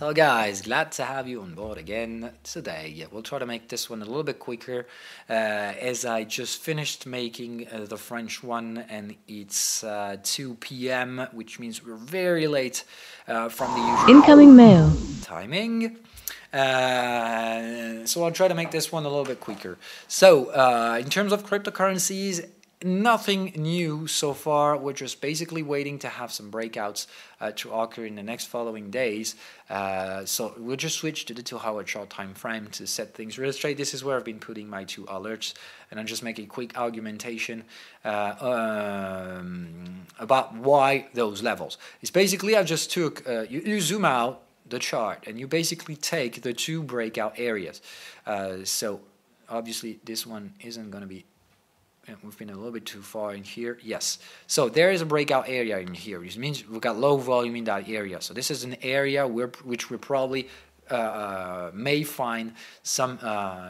So guys, glad to have you on board again today. We'll try to make this one a little bit quicker as I just finished making the French one and it's 2 p.m. which means we're very late from the usual incoming mail timing. So I'll try to make this one a little bit quicker. So in terms of cryptocurrencies, nothing new so far. We're just basically waiting to have some breakouts to occur in the next following days. So we'll just switch to the 2-hour chart time frame to set things real straight. This is where I've been putting my 2 alerts, and I'll just make a quick argumentation about why those levels. It's basically I just took you zoom out the chart and you basically take the 2 breakout areas. So obviously this one isn't going to be. We've been a little bit too far in here. Yes. So there is a breakout area in here, which means we've got low volume in that area. So this is an area which we probably may find some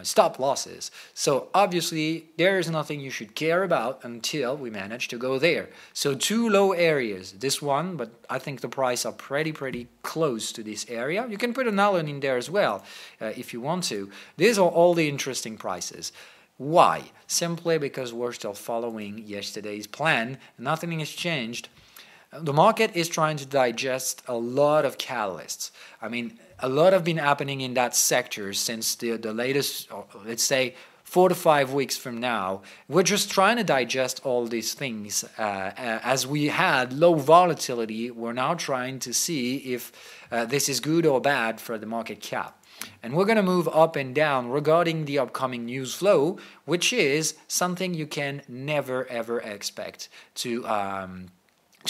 stop losses. So obviously there is nothing you should care about until we manage to go there. So 2 low areas. This one, but I think the price are pretty close to this area. You can put an allen in there as well if you want to. These are all the interesting prices. Why? Simply because we're still following yesterday's plan. Nothing has changed. The market is trying to digest a lot of catalysts. I mean, a lot have been happening in that sector since the latest, let's say, 4 to 5 weeks from now. We're just trying to digest all these things. As we had low volatility, we're now trying to see if this is good or bad for the market cap. And we're going to move up and down regarding the upcoming news flow, which is something you can never ever expect to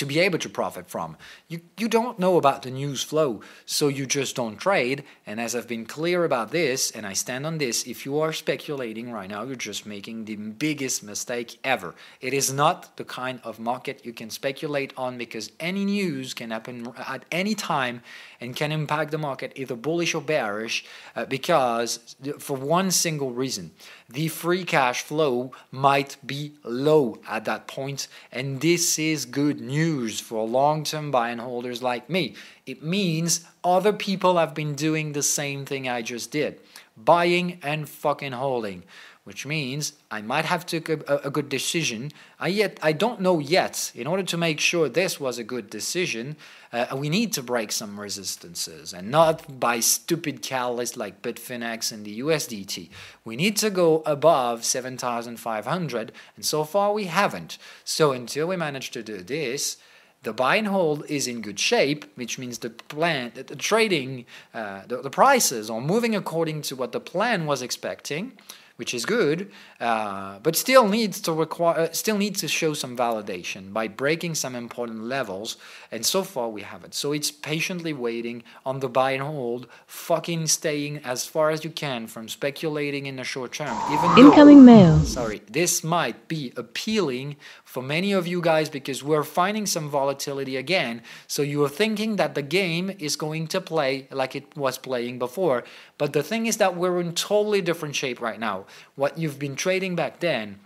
be able to profit from. You don't know about the news flow, so you just don't trade. And as I've been clear about this, and I stand on this, if you are speculating right now, you're just making the biggest mistake ever. It is not the kind of market you can speculate on because any news can happen at any time and can impact the market either bullish or bearish because for one single reason. The free cash flow might be low at that point, and this is good news for long-term buy and holders like me. It means other people have been doing the same thing I just did, buying and fucking holding, which means I might have took a good decision. I don't know yet. In order to make sure this was a good decision, we need to break some resistances, and not by stupid catalysts like Bitfinex and the USDT. We need to go above 7,500, and so far we haven't. So until we manage to do this, the buy and hold is in good shape, which means the trading, the prices are moving according to what the plan was expecting, which is good, but still needs to show some validation by breaking some important levels, and so far we haven't. So it's patiently waiting on the buy and hold, fucking staying as far as you can from speculating in the short term. Even incoming mail. Sorry, this might be appealing for many of you guys because we're finding some volatility again. So you are thinking that the game is going to play like it was playing before, but the thing is that we're in totally different shape right now. What you've been trading back then,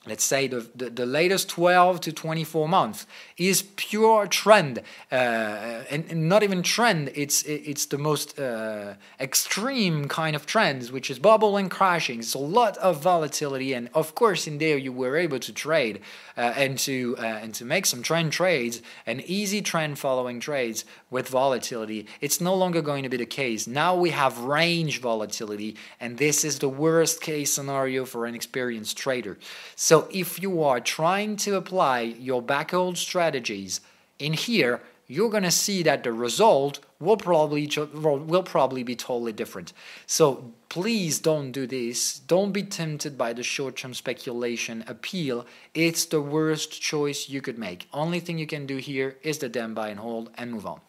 let's say the latest 12 to 24 months, is pure trend, and not even trend, it's the most extreme kind of trends, which is bubble and crashing. It's a lot of volatility, and of course in there you were able to trade and to make some trend trades and easy trend following trades with volatility. It's no longer going to be the case. Now we have range volatility, and this is the worst case scenario for an experienced trader. So if you are trying to apply your backhold strategies in here, you're going to see that the result will probably be totally different. So please don't do this. Don't be tempted by the short-term speculation appeal. It's the worst choice you could make. Only thing you can do here is the damn buy and hold and move on.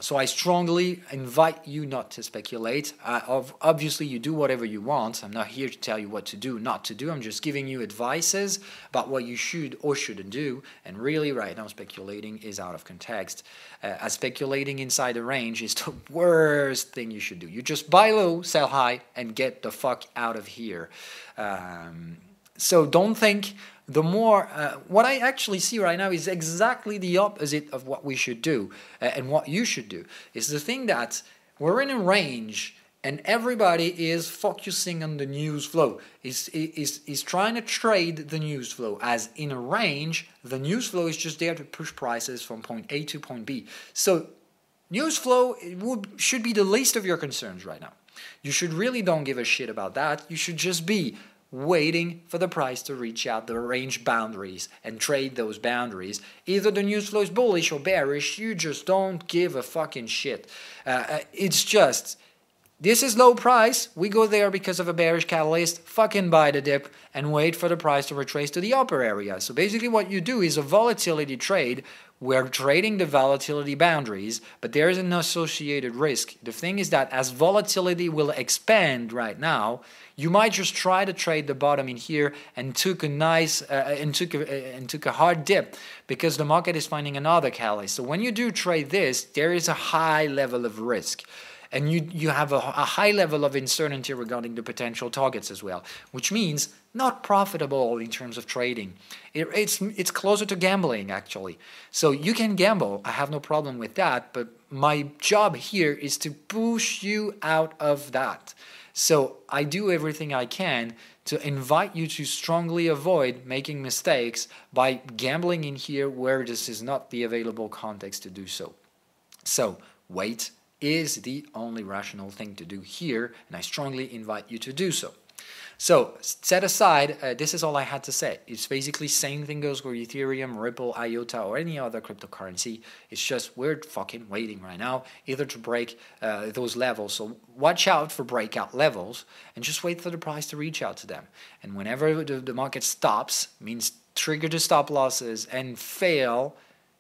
So I strongly invite you not to speculate. Obviously, you do whatever you want. I'm not here to tell you what to do, not to do. I'm just giving you advices about what you should or shouldn't do. And really, right now, speculating is out of context. As speculating inside the range is the worst thing you should do. You just buy low, sell high, and get the fuck out of here. So don't think the more, what I actually see right now is exactly the opposite of what we should do and what you should do. Is the thing that we're in a range and everybody is focusing on the news flow, is trying to trade the news flow. As in a range, the news flow is just there to push prices from point A to point B. So news flow should be the least of your concerns right now. You should really don't give a shit about that. You should just be waiting for the price to reach out the range boundaries and trade those boundaries. Either the news flow is bullish or bearish, you just don't give a fucking shit. It's just, this is low price, we go there because of a bearish catalyst, fucking buy the dip and wait for the price to retrace to the upper area. So basically what you do is a volatility trade. We're trading the volatility boundaries, but there is an associated risk. The thing is that as volatility will expand right now, you might just try to trade the bottom in here and took a nice took a hard dip because the market is finding another catalyst. So when you do trade this, there is a high level of risk. And you have a high level of uncertainty regarding the potential targets as well, which means not profitable in terms of trading. It's closer to gambling, actually. So you can gamble, I have no problem with that, but my job here is to push you out of that. So I do everything I can to invite you to strongly avoid making mistakes by gambling in here where this is not the available context to do so. So wait is the only rational thing to do here, and I strongly invite you to do so. So, set aside, this is all I had to say. It's basically same thing goes for Ethereum, Ripple, IOTA, or any other cryptocurrency. It's just we're fucking waiting right now, either to break those levels. So watch out for breakout levels, and just wait for the price to reach out to them. And whenever the market stops, means trigger the stop losses and fail,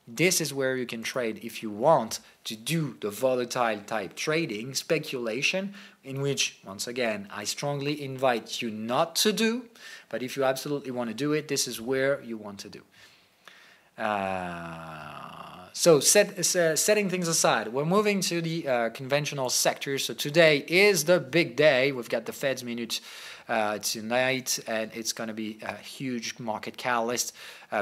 this is where you can trade if you want to do the volatile type trading, speculation, in which, once again, I strongly invite you not to do, but if you absolutely want to do it, this is where you want to do. So setting things aside, we're moving to the conventional sectors. So today is the big day. We've got the Fed's minutes tonight, and it's going to be a huge market catalyst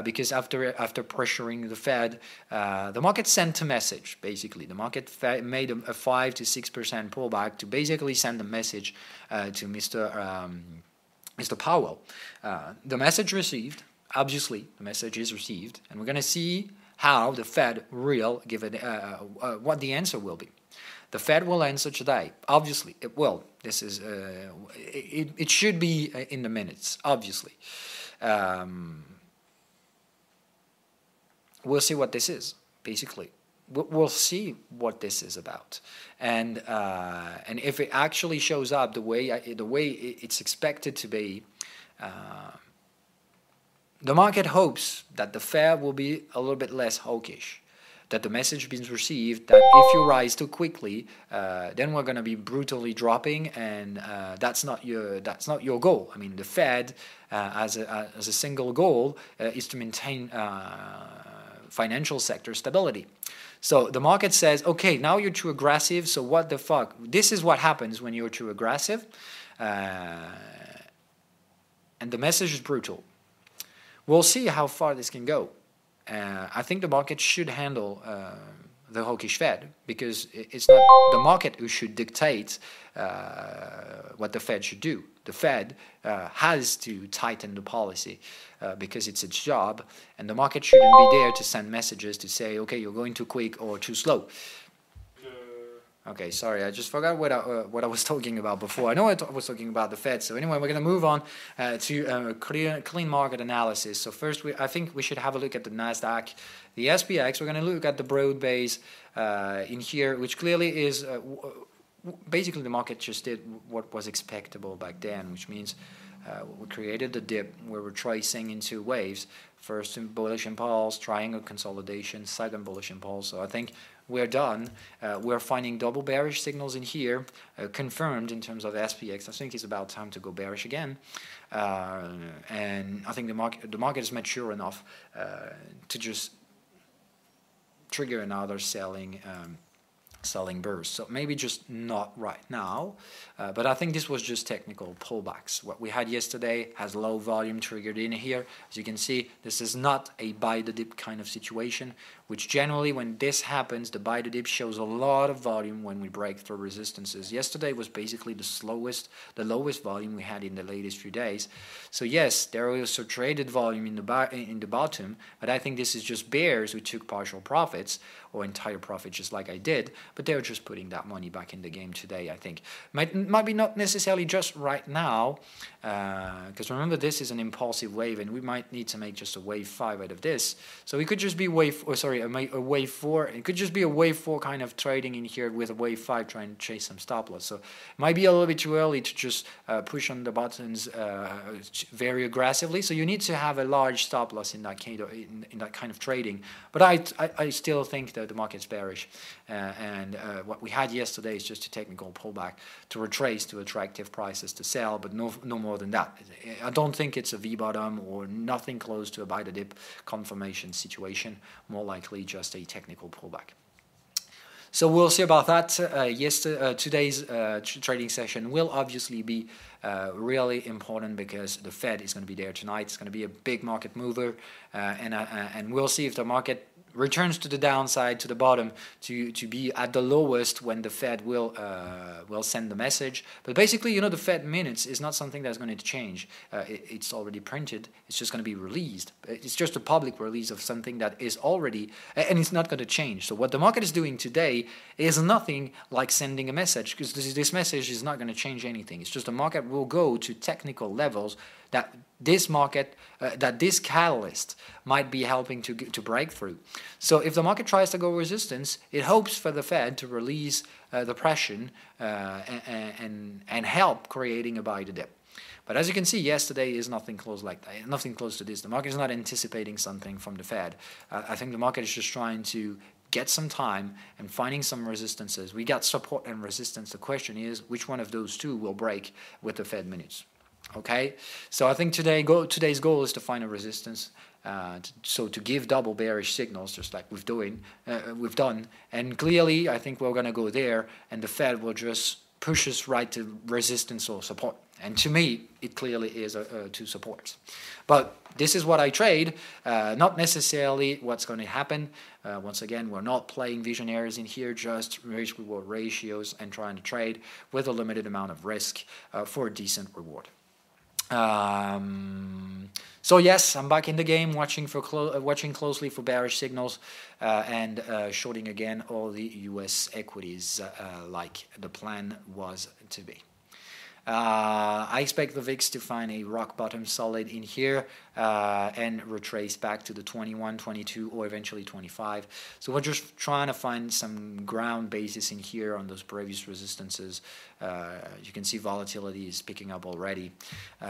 because after pressuring the Fed, the market sent a message. Basically, the market made a 5 to 6% pullback to basically send a message to Mr. Powell. The message received. Obviously, the message is received, and we're going to see how the Fed will give it, what the answer will be. The Fed will answer today. Obviously, it will. This is it should be in the minutes. Obviously, we'll see what this is. Basically, we'll see what this is about, and if it actually shows up the way it's expected to be. The market hopes that the Fed will be a little bit less hawkish, that the message being received that if you rise too quickly, then we're going to be brutally dropping, and that's not your goal. I mean, the Fed as a single goal is to maintain financial sector stability. So the market says, okay, now you're too aggressive. So what the fuck? This is what happens when you're too aggressive, and the message is brutal. We'll see how far this can go. I think the market should handle the hawkish Fed, because it's not the market who should dictate what the Fed should do. The Fed has to tighten the policy because it's its job, and the market shouldn't be there to send messages to say, okay, you're going too quick or too slow. Okay, sorry, I just forgot what I was talking about before. I know I was talking about the Fed. So anyway, we're going to move on to clean market analysis. So first, I think we should have a look at the NASDAQ, the SPX. We're going to look at the broad base in here, which clearly is basically the market just did what was expectable back then, which means we created the dip. We're retracing into waves. First in bullish impulse, triangle consolidation, second bullish impulse. So I think we're done. We're finding double bearish signals in here, confirmed in terms of SPX. I think it's about time to go bearish again. And I think the market is mature enough to just trigger another selling selling burst. So maybe just not right now, but I think this was just technical pullbacks. What we had yesterday has low volume triggered in here. As you can see, this is not a buy the dip kind of situation, which generally when this happens, the buy the dip shows a lot of volume when we break through resistances. Yesterday was basically the lowest volume we had in the latest few days. So yes, there was also traded volume in the bottom, but I think this is just bears who took partial profits or entire profit just like I did, but they're just putting that money back in the game today, I think. Might be not necessarily just right now, because remember this is an impulsive wave and we might need to make just a wave 5 out of this. So it could just be a wave 4, it could just be a wave 4 kind of trading in here with a wave 5 trying to chase some stop loss. So it might be a little bit too early to just push on the buttons very aggressively. So you need to have a large stop loss in that kind of trading. But I still think that the market's bearish, and what we had yesterday is just a technical pullback to retrace to attractive prices to sell, but no more than that. I don't think it's a V bottom or nothing close to a buy the dip confirmation situation, more likely just a technical pullback. So we'll see about that. Today's trading session will obviously be really important because the Fed is going to be there tonight. It's going to be a big market mover, and we'll see if the market returns to the downside, to the bottom, to be at the lowest when the Fed will send the message. But basically, you know, the Fed minutes is not something that's going to change. It's already printed. It's just going to be released. It's just a public release of something that is already, and it's not going to change. So what the market is doing today is nothing like sending a message, because this message is not going to change anything. It's just the market will go to technical levels that this market, that this catalyst might be helping to break through. So if the market tries to go resistance, it hopes for the Fed to release the pressure and help creating a buy the dip. But as you can see, yesterday is nothing close like that, nothing close to this. The market is not anticipating something from the Fed. I think the market is just trying to get some time and finding some resistances. We got support and resistance. The question is, which one of those two will break with the Fed minutes? Okay, so I think today's goal is to find a resistance, to give double bearish signals, just like we've done, and clearly I think we're going to go there, and the Fed will just push us right to resistance or support. And to me, it clearly is two supports. But this is what I trade, not necessarily what's going to happen. Once again, we're not playing visionaries in here, just risk-reward ratios and trying to trade with a limited amount of risk for a decent reward. So yes, I'm back in the game, watching closely for bearish signals and shorting again all the US equities like the plan was to be. I expect the VIX to find a rock bottom solid in here and retrace back to the 21, 22, or eventually 25. So we're just trying to find some ground basis in here on those previous resistances. You can see volatility is picking up already,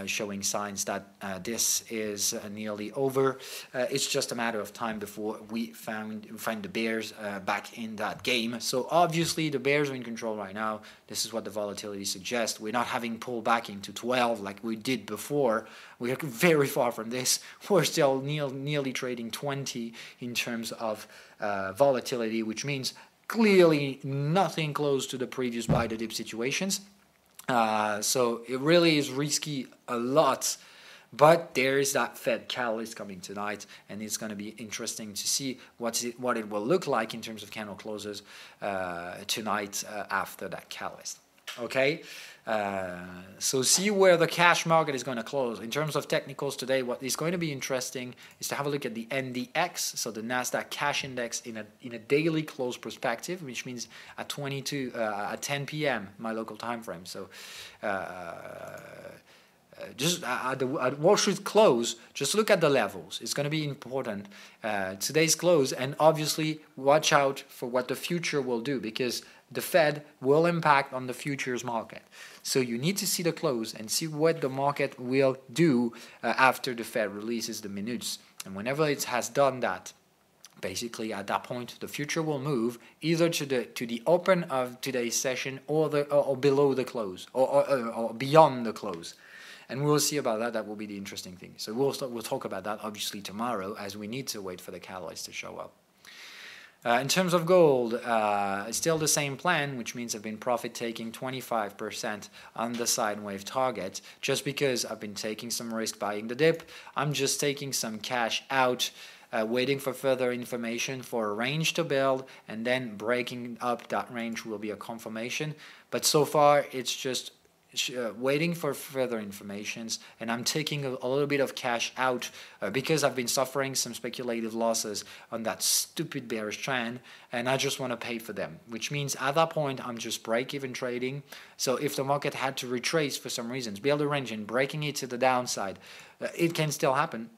showing signs that this is nearly over. It's just a matter of time before we find the bears back in that game. So obviously the bears are in control right now. This is what the volatility suggests. We're not having pulled back into 12 like we did before. We are very far from this. We're still nearly trading 20 in terms of volatility, which means clearly nothing close to the previous buy the dip situations. So it really is risky a lot. But there is that Fed catalyst coming tonight, and it's going to be interesting to see what it will look like in terms of candle closes tonight after that catalyst. Okay, so see where the cash market is going to close. In terms of technicals today, what is going to be interesting is to have a look at the NDX, so the Nasdaq Cash Index in a daily close perspective, which means at 10 p.m. my local time frame. So just at Wall Street close, just look at the levels. It's going to be important. Today's close, and obviously watch out for what the future will do, because the Fed will impact on the futures market. So you need to see the close and see what the market will do after the Fed releases the minutes. And whenever it has done that, basically at that point the future will move either to the open of today's session or below the close or beyond the close. And we'll see about that. That will be the interesting thing. So we'll talk about that obviously tomorrow, as we need to wait for the catalyst to show up. In terms of gold, it's still the same plan, which means I've been profit taking 25% on the sine wave target. Just because I've been taking some risk buying the dip, I'm just taking some cash out, waiting for further information for a range to build, and then breaking up that range will be a confirmation. But so far, it's just waiting for further informations, and I'm taking a little bit of cash out because I've been suffering some speculative losses on that stupid bearish trend, and I just want to pay for them, which means at that point I'm just break-even trading. So if the market had to retrace for some reasons, build a range and breaking it to the downside, it can still happen.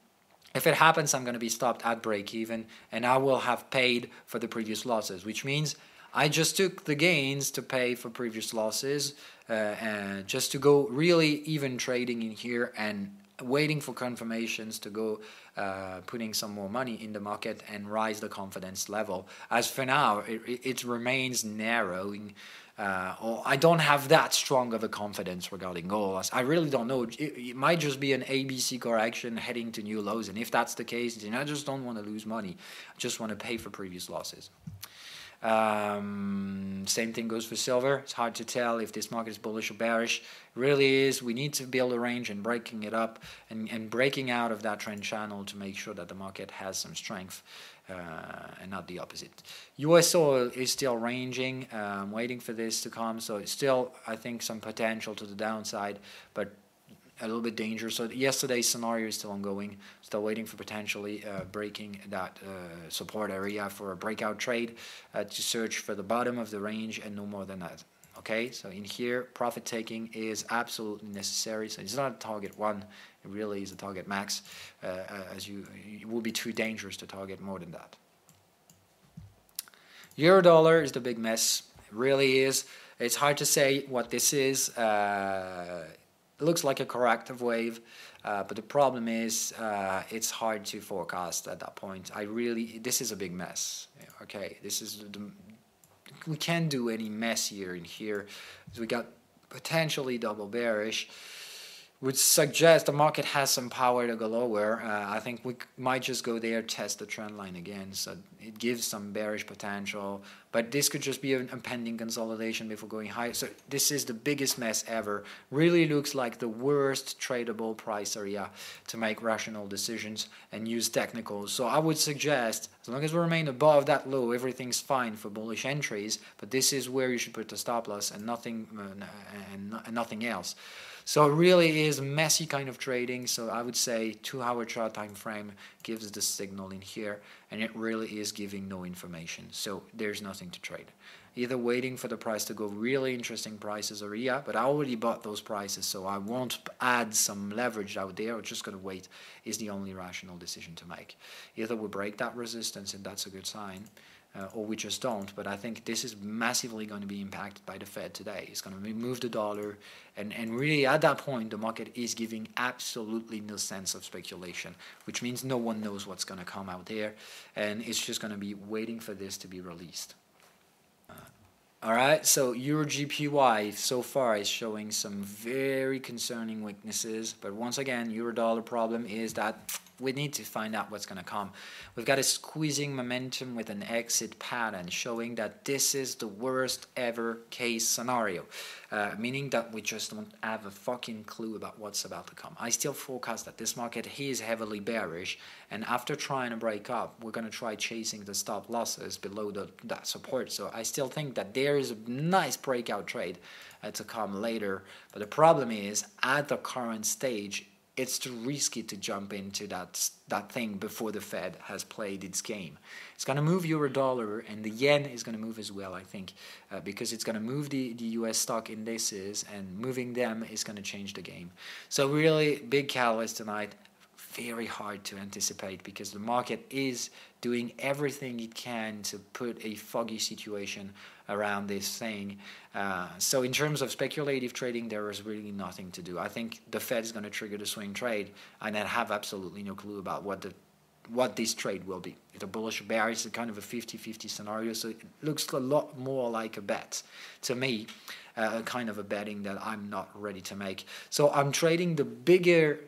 If it happens, I'm going to be stopped at break-even, and I will have paid for the previous losses, which means I just took the gains to pay for previous losses, and just to go really even trading in here and waiting for confirmations to go putting some more money in the market and rise the confidence level. As for now, it remains narrowing. Or I don't have that strong of a confidence regarding gold. I really don't know. It might just be an ABC correction heading to new lows, and if that's the case, then I just don't want to lose money. I just want to pay for previous losses. Same thing goes for silver. It's hard to tell if this market is bullish or bearish. It really is. We need to build a range and breaking it up and breaking out of that trend channel to make sure that the market has some strength, and not the opposite. US oil is still ranging. Waiting for this to come. So it's still, I think, some potential to the downside, but a little bit dangerous. So yesterday's scenario is still ongoing. Still waiting for potentially breaking that support area for a breakout trade to search for the bottom of the range and no more than that. Okay, so in here, profit taking is absolutely necessary. So it's not a target one; it really is a target max. As it will be too dangerous to target more than that. Euro dollar is the big mess. It really is. It's hard to say what this is. It looks like a corrective wave, but the problem is it's hard to forecast at that point. This is a big mess. Okay, we can't do any messier in here. We got potentially double bearish, which suggests the market has some power to go lower. I think we might just go there, test the trend line again. So it gives some bearish potential, but this could just be a pending consolidation before going higher. So this is the biggest mess ever. Really looks like the worst tradable price area to make rational decisions and use technicals. So I would suggest, as long as we remain above that low, everything's fine for bullish entries, but this is where you should put the stop loss and nothing else. So it really is messy kind of trading. So I would say 2-hour chart time frame gives the signal in here, and it really is giving no information. So there's nothing to trade. Either waiting for the price to go really interesting prices, or but I already bought those prices, so I won't add some leverage out there. I'm just going to wait is the only rational decision to make. Either we break that resistance, and that's a good sign, or we just don't. But I think this is massively going to be impacted by the Fed today. It's going to move the dollar, and really at that point the market is giving absolutely no sense of speculation, which means no one knows what's going to come out there, and it's just going to be waiting for this to be released. Alright, so EURJPY so far is showing some very concerning weaknesses, but once again, euro-dollar problem is that we need to find out what's going to come. We've got a squeezing momentum with an exit pattern showing that this is the worst ever case scenario, meaning that we just don't have a fucking clue about what's about to come. I still forecast that this market is heavily bearish, and after trying to break up, we're going to try chasing the stop losses below that support. So I still think that there is a nice breakout trade to come later, but the problem is at the current stage, it's too risky to jump into that thing before the Fed has played its game. It's going to move euro-dollar, and the yen is going to move as well, I think, because it's going to move the US stock indices, and moving them is going to change the game. So really, big catalyst tonight. Very hard to anticipate because the market is doing everything it can to put a foggy situation around this thing. So in terms of speculative trading, there is really nothing to do. I think the Fed is going to trigger the swing trade, and I have absolutely no clue about what this trade will be. It's a bullish or bearish, it's kind of a 50-50 scenario, so it looks a lot more like a bet to me. kind of a betting that I'm not ready to make. So I'm trading the bigger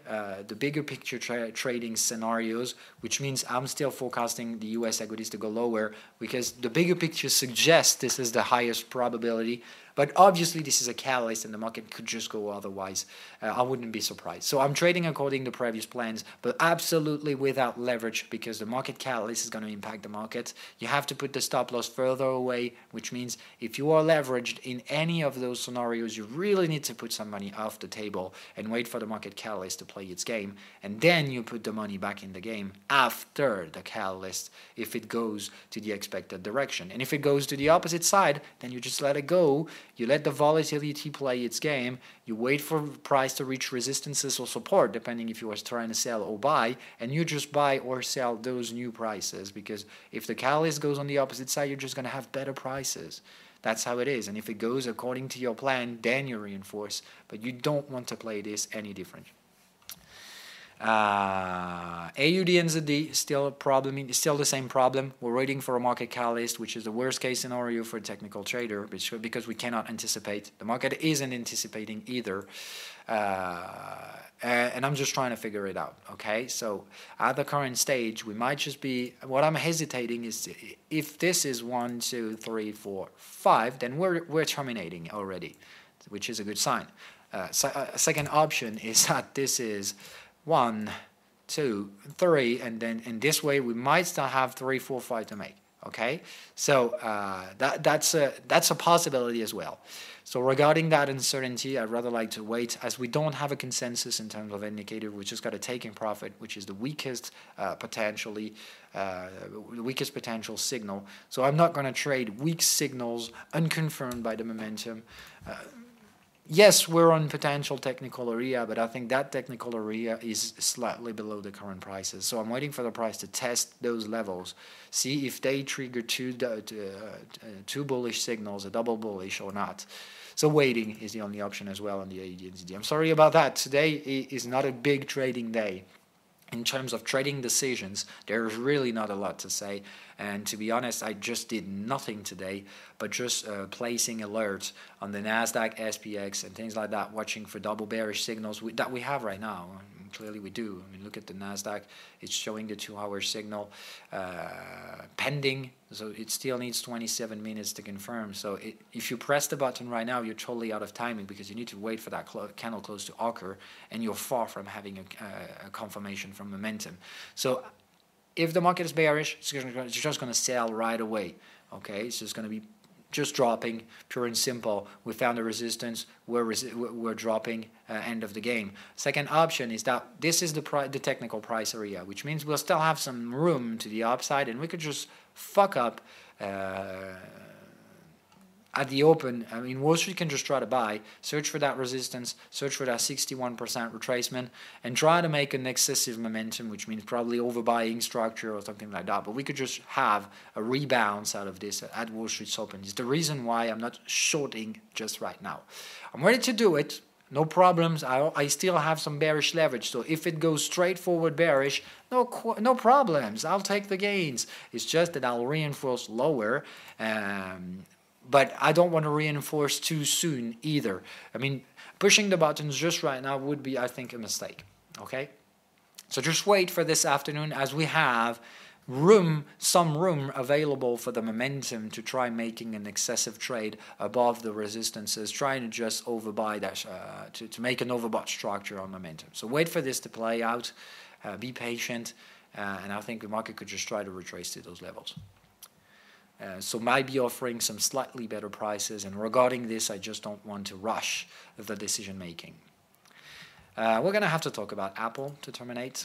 picture trading scenarios, which means I'm still forecasting the US equities to go lower because the bigger picture suggests this is the highest probability. But obviously this is a catalyst and the market could just go otherwise. I wouldn't be surprised. So I'm trading according to previous plans, but absolutely without leverage because the market catalyst is going to impact the market. You have to put the stop loss further away, which means if you are leveraged in any of those scenarios, you really need to put some money off the table and wait for the market catalyst to play its game. And then you put the money back in the game after the catalyst if it goes to the expected direction. And if it goes to the opposite side, then you just let it go. You let the volatility play its game. You wait for price to reach resistances or support, depending if you are trying to sell or buy, and you just buy or sell those new prices, because if the catalyst goes on the opposite side, you're just going to have better prices. That's how it is. And if it goes according to your plan, then you reinforce. But you don't want to play this any different. AUDNZD, still a problem, still the same problem. We're waiting for a market catalyst, which is the worst case scenario for a technical trader, because we cannot anticipate. The market isn't anticipating either. And I'm just trying to figure it out, okay? So at the current stage, we might just be, what I'm hesitating is if this is 1, 2, 3, 4, 5, then we're terminating already, which is a good sign. Second option is that this is 1, 2, 3, and then in this way we might still have 3, 4, 5 to make. Okay, so that's a possibility as well. So regarding that uncertainty, I'd rather like to wait, as we don't have a consensus in terms of indicator. We just got a taking profit, which is the weakest potential signal. So I'm not going to trade weak signals unconfirmed by the momentum. Yes, we're on potential technical area, but I think that technical area is slightly below the current prices. So I'm waiting for the price to test those levels, see if they trigger two bullish signals, a double bullish or not. So waiting is the only option as well on the AUDNZD. I'm sorry about that. Today is not a big trading day. In terms of trading decisions, there's really not a lot to say. And to be honest, I just did nothing today, but just placing alerts on the NASDAQ, SPX, and things like that, watching for double bearish signals that we have right now. And clearly we do. I mean, look at the NASDAQ. It's showing the 2-hour signal pending, so it still needs 27 minutes to confirm. So if you press the button right now, you're totally out of timing because you need to wait for that candle close to occur, and you're far from having a confirmation from momentum. So if the market is bearish, it's just going to sell right away. Okay, it's just going to be just dropping, pure and simple. We found a resistance, we're dropping, end of the game. Second option is that this is the technical price area, which means we'll still have some room to the upside, and we could just fuck up at the open. I mean, Wall Street can just try to buy, search for that resistance, search for that 61% retracement, and try to make an excessive momentum, which means probably overbuying structure or something like that. But we could just have a rebalance out of this at Wall Street's open. It's the reason why I'm not shorting just right now. I'm ready to do it. No problems. I still have some bearish leverage. So if it goes straightforward bearish, no problems. I'll take the gains. It's just that I'll reinforce lower. But I don't want to reinforce too soon either. I mean, pushing the buttons just right now would be, I think, a mistake. Okay? So just wait for this afternoon as we have some room available for the momentum to try making an excessive trade above the resistances, trying to just overbuy that, to make an overbought structure on momentum. So wait for this to play out, be patient, and I think the market could just try to retrace to those levels. So might be offering some slightly better prices, and regarding this, I just don't want to rush the decision making. We're going to have to talk about Apple to terminate.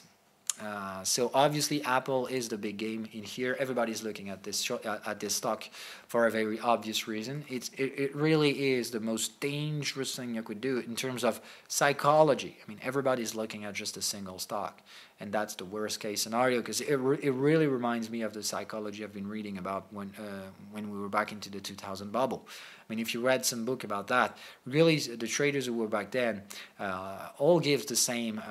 So obviously Apple is the big game in here. Everybody's looking at this stock for a very obvious reason. It really is the most dangerous thing you could do in terms of psychology. I mean, everybody's looking at just a single stock, and that's the worst case scenario, because it really reminds me of the psychology I've been reading about when we were back into the 2000 bubble. I mean, if you read some book about that, really the traders who were back then all give the same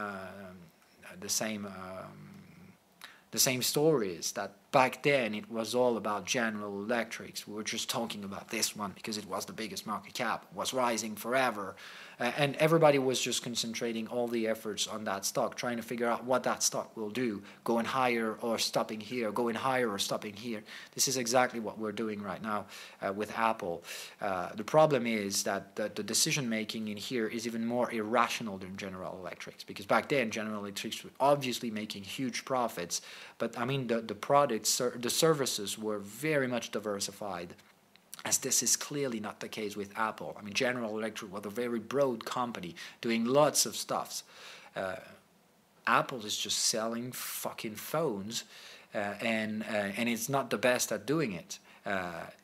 stories, that Back then, it was all about General Electrics. We were just talking about this one because it was the biggest market cap, was rising forever. And everybody was just concentrating all the efforts on that stock, trying to figure out what that stock will do, going higher or stopping here, going higher or stopping here. This is exactly what we're doing right now with Apple. The problem is that the decision-making in here is even more irrational than General Electrics, because back then, General Electrics were obviously making huge profits, but I mean, the products, the services were very much diversified, as this is clearly not the case with Apple. I mean, General Electric was a very broad company doing lots of stuff. Apple is just selling fucking phones, and it's not the best at doing it.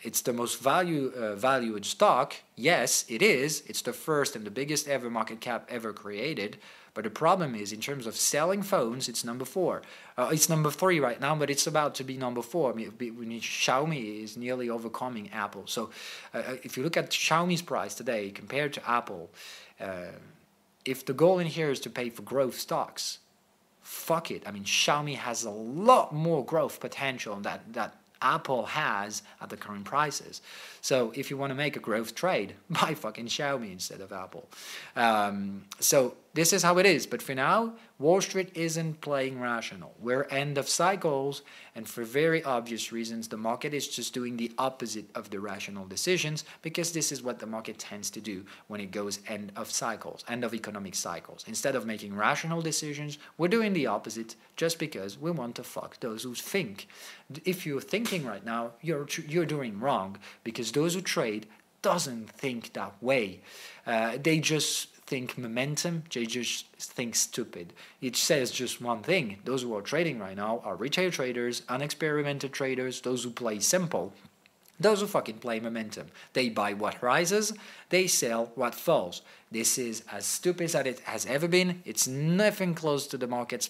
It's the most valued stock. Yes, it is. It's the first and the biggest ever market cap ever created. But the problem is, in terms of selling phones, it's number 4. It's number 3 right now, but it's about to be number 4. I mean, Xiaomi is nearly overcoming Apple. So if you look at Xiaomi's price today compared to Apple, if the goal in here is to pay for growth stocks, fuck it. I mean, Xiaomi has a lot more growth potential that Apple has at the current prices. So if you want to make a growth trade, buy fucking Xiaomi instead of Apple. So this is how it is. But for now, Wall Street isn't playing rational. We're end of cycles, and for very obvious reasons, the market is just doing the opposite of the rational decisions, because this is what the market tends to do when it goes end of cycles, end of economic cycles. Instead of making rational decisions, we're doing the opposite just because we want to fuck those who think. If you're thinking right now, you're doing wrong, because those who trade doesn't think that way. They just think momentum, they just think stupid. It says just one thing. Those who are trading right now are retail traders, unexperimented traders, those who play simple, those who fucking play momentum. They buy what rises, they sell what falls. This is as stupid as it has ever been. It's nothing close to the market's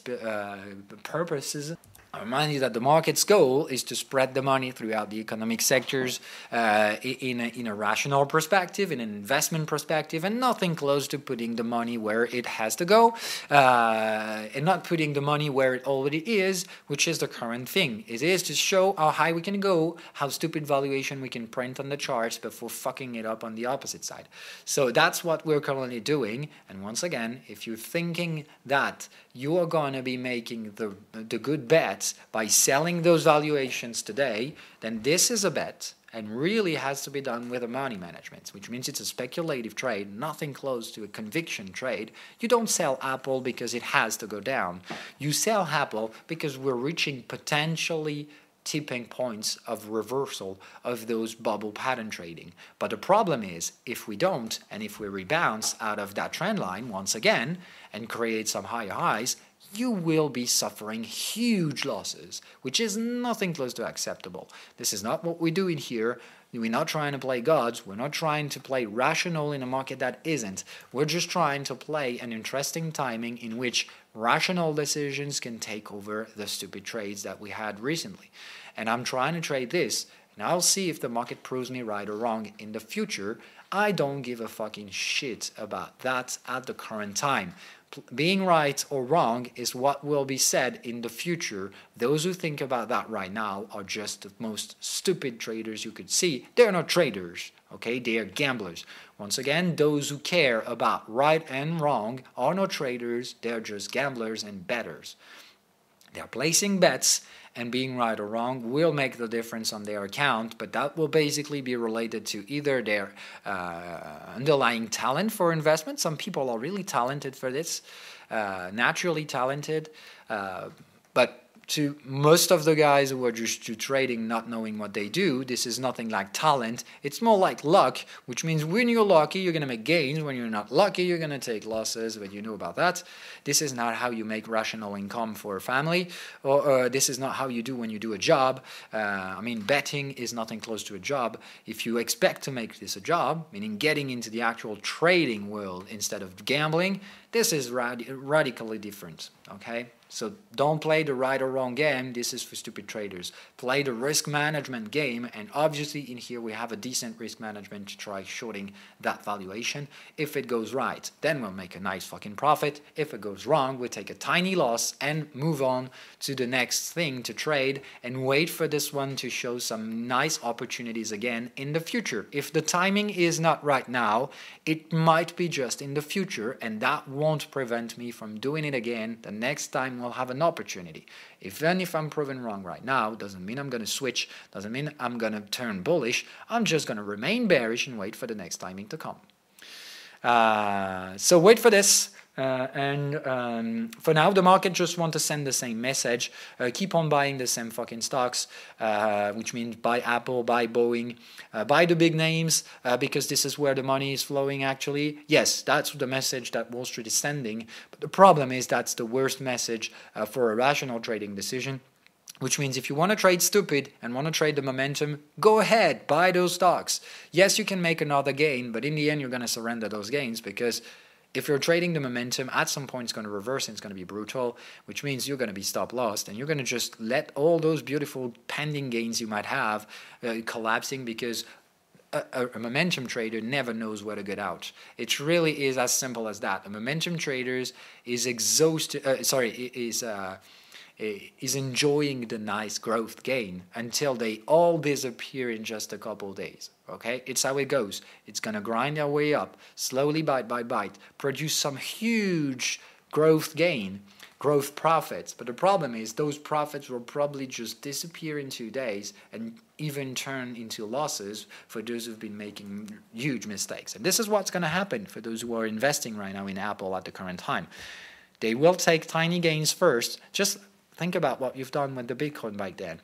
purposes. I remind you that the market's goal is to spread the money throughout the economic sectors in a rational perspective, in an investment perspective, and nothing close to putting the money where it has to go, and not putting the money where it already is, which is the current thing. It is to show how high we can go, how stupid valuation we can print on the charts before fucking it up on the opposite side. So that's what we're currently doing. And once again, if you're thinking that you are going to be making the good bets by selling those valuations today, then this is a bet and really has to be done with a money management, which means it's a speculative trade, nothing close to a conviction trade. You don't sell Apple because it has to go down. You sell Apple because we're reaching potentially tipping points of reversal of those bubble pattern trading. But the problem is, if we don't, and if we rebound out of that trend line once again and create some higher highs, you will be suffering huge losses, which is nothing close to acceptable. This is not what we do in here. We're not trying to play gods. We're not trying to play rational in a market that isn't. We're just trying to play an interesting timing in which rational decisions can take over the stupid trades that we had recently. And I'm trying to trade this, and I'll see if the market proves me right or wrong in the future. I don't give a fucking shit about that at the current time. Being right or wrong is what will be said in the future. Those who think about that right now are just the most stupid traders you could see. They're not traders, okay? They are gamblers. Once again, those who care about right and wrong are not traders. They're just gamblers and bettors. They're placing bets, and being right or wrong will make the difference on their account, but that will basically be related to either their underlying talent for investment. Some people are really talented for this, naturally talented, but to most of the guys who are just trading not knowing what they do, this is nothing like talent. It's more like luck, which means when you're lucky, you're going to make gains. When you're not lucky, you're going to take losses, but you know about that. This is not how you make rational income for a family, or this is not how you do when you do a job. I mean, betting is nothing close to a job. If you expect to make this a job, meaning getting into the actual trading world instead of gambling, this is radically different. Okay, so don't play the right or wrong game. This is for stupid traders. Play the risk management game, and obviously in here we have a decent risk management to try shorting that valuation. If it goes right, then we'll make a nice fucking profit. If it goes wrong, we'll take a tiny loss and move on to the next thing to trade and wait for this one to show some nice opportunities again in the future. If the timing is not right now, it might be just in the future, and that won't prevent me from doing it again the next time we'll have an opportunity. Even if I'm proven wrong right now, doesn't mean I'm going to switch, doesn't mean I'm going to turn bullish. I'm just going to remain bearish and wait for the next timing to come. So wait for this. For now, the market just want to send the same message. Keep on buying the same fucking stocks, which means buy Apple, buy Boeing, buy the big names, because this is where the money is flowing actually. Yes, that's the message that Wall Street is sending. But the problem is that's the worst message for a rational trading decision. Which means if you want to trade stupid and want to trade the momentum, go ahead, buy those stocks. Yes, you can make another gain, but in the end, you're going to surrender those gains because if you're trading the momentum, at some point it's going to reverse and it's going to be brutal, which means you're going to be stop lost and you're going to just let all those beautiful pending gains you might have collapsing because a momentum trader never knows where to get out. It really is as simple as that. A momentum trader is is enjoying the nice growth gain until they all disappear in just a couple of days. Okay, it's how it goes. It's going to grind their way up, slowly bite by bite, produce some huge growth gain, growth profits. But the problem is those profits will probably just disappear in 2 days and even turn into losses for those who've been making huge mistakes. And this is what's going to happen for those who are investing right now in Apple at the current time. They will take tiny gains first. Just think about what you've done with the Bitcoin back then.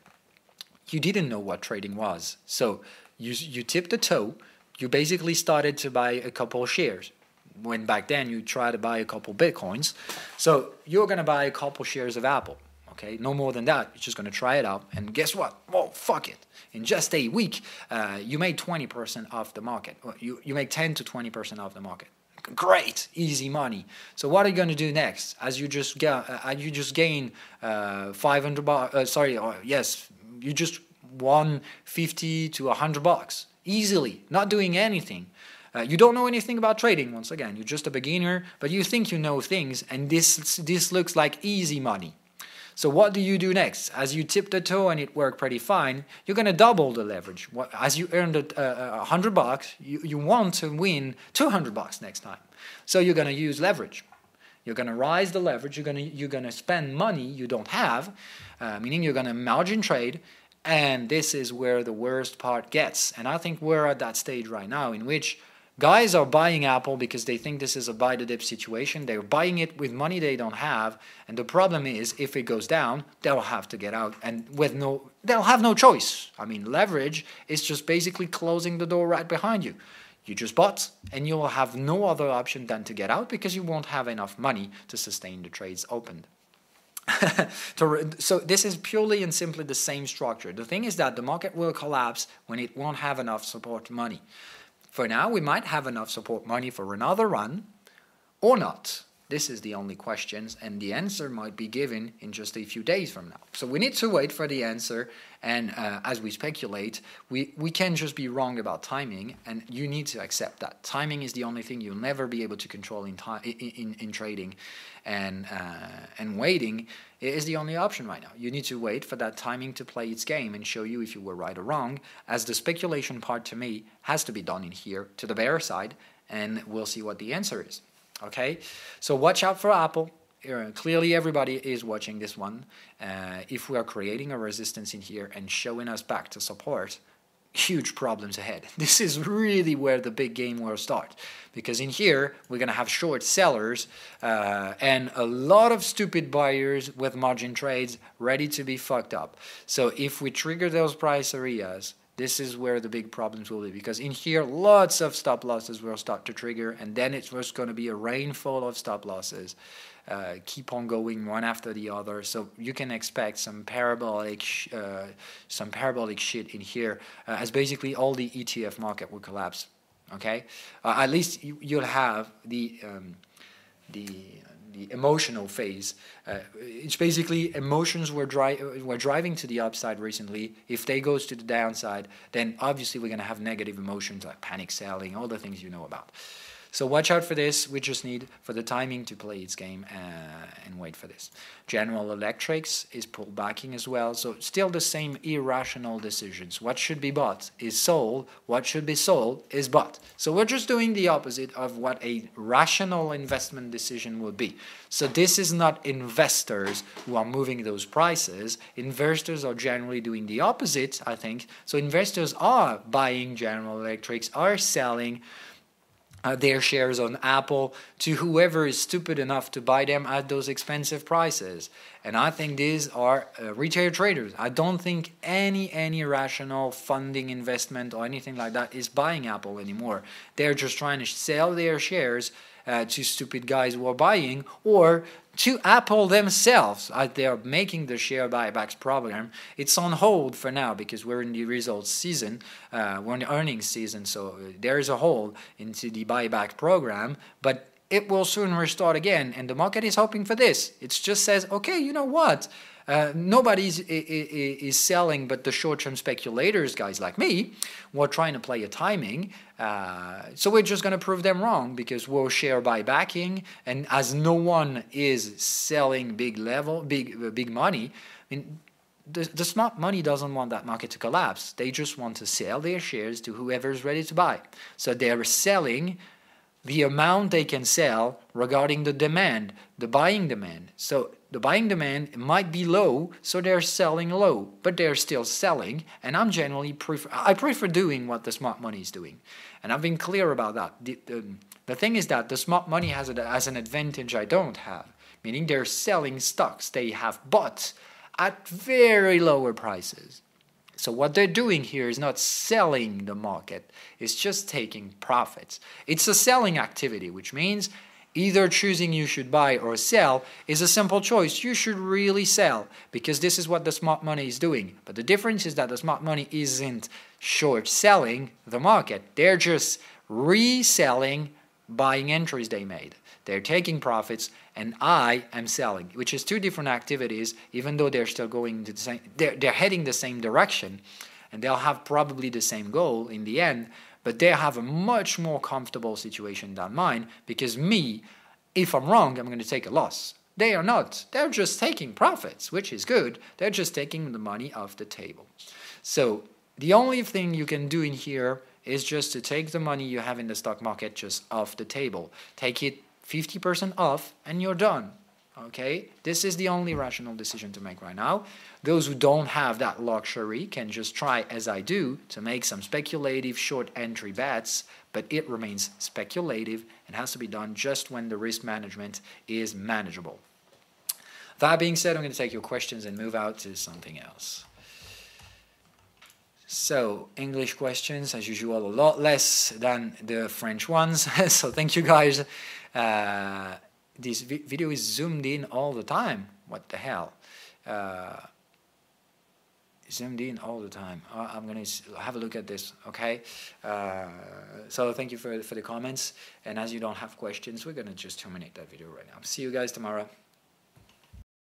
You didn't know what trading was. So you tipped the toe. You basically started to buy a couple of shares. When back then you tried to buy a couple Bitcoins. So you're going to buy a couple shares of Apple. Okay, no more than that. You're just going to try it out. And guess what? Well, fuck it. In just a week, you made 20% off the market. You make 10 to 20% off the market. Great, easy money. So what are you going to do next? As you just gain 500 bucks. You just won 50 to 100 bucks easily, not doing anything. You don't know anything about trading. Once again, you're just a beginner, but you think you know things, and this looks like easy money. So what do you do next? As you tip the toe and it worked pretty fine, you're going to double the leverage. As you earned 100 bucks, you want to win 200 bucks next time. So you're going to use leverage. You're going to rise the leverage. You're going to spend money you don't have, meaning you're going to margin trade. And this is where the worst part gets. And I think we're at that stage right now in which guys are buying Apple because they think this is a buy the dip situation. They're buying it with money they don't have. And the problem is, if it goes down, they'll have to get out. And they'll have no choice. I mean, leverage is just basically closing the door right behind you. You just bought, and you'll have no other option than to get out because you won't have enough money to sustain the trades opened. So this is purely and simply the same structure. The thing is that the market will collapse when it won't have enough support money. For now, we might have enough support money for another run or not. This is the only question, and the answer might be given in just a few days from now. So we need to wait for the answer, and as we speculate, we can just be wrong about timing, and you need to accept that. Timing is the only thing you'll never be able to control in trading, and waiting is the only option right now. You need to wait for that timing to play its game and show you if you were right or wrong, as the speculation part to me has to be done in here to the bear side, and we'll see what the answer is. Okay, so watch out for Apple. Clearly everybody is watching this one. If we are creating a resistance in here and showing us back to support, huge problems ahead. This is really where the big game will start, because in here we're going to have short sellers and a lot of stupid buyers with margin trades ready to be fucked up. So if we trigger those price areas, this is where the big problems will be, because in here lots of stop losses will start to trigger, and then it's just going to be a rainfall of stop losses. Keep on going one after the other. So you can expect some parabolic shit in here, as basically all the ETF market will collapse. Okay, at least you'll have the emotional phase. It's basically emotions were driving to the upside recently. If they goes to the downside, then obviously we're going to have negative emotions like panic selling, all the things you know about. So watch out for this. We just need for the timing to play its game and wait for this. General Electrics is pullbacking as well. So still the same irrational decisions. What should be bought is sold. What should be sold is bought. So we're just doing the opposite of what a rational investment decision would be. So this is not investors who are moving those prices. Investors are generally doing the opposite, I think. So investors are buying General Electrics, are selling their shares on Apple to whoever is stupid enough to buy them at those expensive prices. And I think these are retail traders. I don't think any rational funding investment or anything like that is buying Apple anymore. They're just trying to sell their shares to stupid guys who are buying, or to Apple themselves. They're making the share buybacks program. It's on hold for now because we're in the results season, we're in the earnings season, so there is a hold into the buyback program, but it will soon restart again, and the market is hoping for this. It just says, okay, you know what? Nobody is selling but the short-term speculators, guys like me, who are trying to play a timing. So we're just going to prove them wrong because we'll share buybacking, and as no one is selling big money, I mean, the smart money doesn't want that market to collapse. They just want to sell their shares to whoever is ready to buy. So they're selling the amount they can sell regarding the demand, the buying demand. So the buying demand might be low, so they're selling low, but they're still selling. And I'm generally I prefer doing what the smart money is doing, and I've been clear about that. The thing is that the smart money has an advantage I don't have, meaning they're selling stocks they have bought at very lower prices. So what they're doing here is not selling the market, it's just taking profits. It's a selling activity, which means either choosing you should buy or sell is a simple choice. You should really sell because this is what the smart money is doing. But the difference is that the smart money isn't short selling the market. They're just reselling buying entries they made. They're taking profits, and I am selling, which is two different activities, even though they're still going to the same, they're heading the same direction, and they'll have probably the same goal in the end, but they have a much more comfortable situation than mine, because me, if I'm wrong, I'm going to take a loss. They are not. They're just taking profits, which is good. They're just taking the money off the table. So the only thing you can do in here is just to take the money you have in the stock market just off the table. Take it 50% off and you're done. Okay, this is the only rational decision to make right now. Those who don't have that luxury can just try, as I do, to make some speculative short entry bets, but it remains speculative and has to be done just when the risk management is manageable. That being said, I'm going to take your questions and move out to something else. So, English questions, as usual, a lot less than the French ones. So thank you guys. This video is zoomed in all the time. What the hell? Zoomed in all the time. I'm going to have a look at this, okay? So thank you for the comments. And as you don't have questions, we're going to just terminate that video right now. See you guys tomorrow.